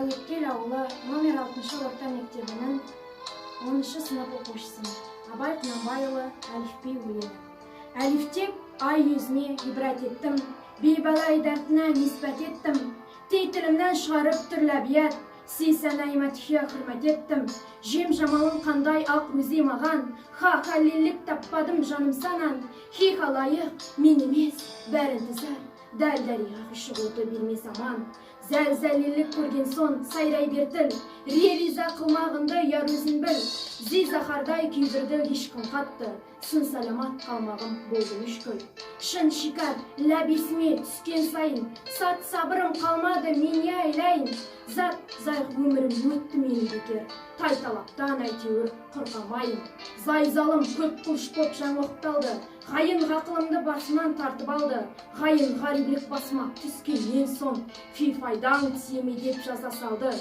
Дәулеткел ауылы номер 6 орта мектебінің 10 сынып оқушысы Абай Құнанбайұлы әлифби өлеңі. Әлифтеп ай yüзіне ибрат еттім, бейбалай дәртіне ниспәт еттім, тей тілімнен шығарып түрлі әбият, сейсәнә имәтхия хөрмәт еттім, жем жамалын қандай ақ мүзе маған, ха-халилік таппадым жаным санан, хи халайық мен емес, бәрін тізер, дәл-дәрияқ іші олды бермес аман. Зәл-зәлілік көрген сон сайрай бертіл, риза қылмағынды яр өзін біл, зей-захардай күйдірді ешкім қатты, сын саламат қалмағым болды мүшкіл. Шын шикар ләбесіме түскен сайын, сат сабырым қалмады мен не айлайын, зат зайық өмірім өтті мені бекер, тай талаптан әйтеуір қырқамайын. Зай-залым көп құлш боп жаңғықталды, ғайын ғақылымды басынан тартып алды, ғайын ғариблік басыма түскеннен сон, фи-файдаң тиеме деп жаза салды.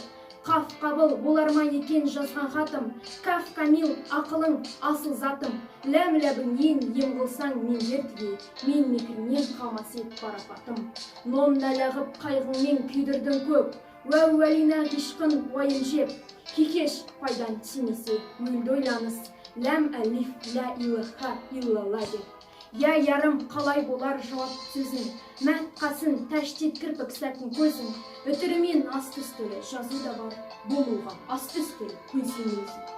Қаф қабыл болар ма екен жазған хатым, каф камил ақылың асыл затым, ләм-ләбіңнен ем қылсаң мен ертіге, мен мекірінен қалмас ет парапатым. Нон нәләғып қайғыңмен күйдірдің көп, уәуәлина ғишқын уайын жеп, кекеш пайдан тимесе өлді ойланыс, ләм әлиф лә илаха илалла деп. Я ярым қалай болар жауап сөзін, мәт қасын тәштет кірпік сәкін көзін, үтірімен асты-үстілі жазу да бар, болуға асты-үстілі көзін өзін.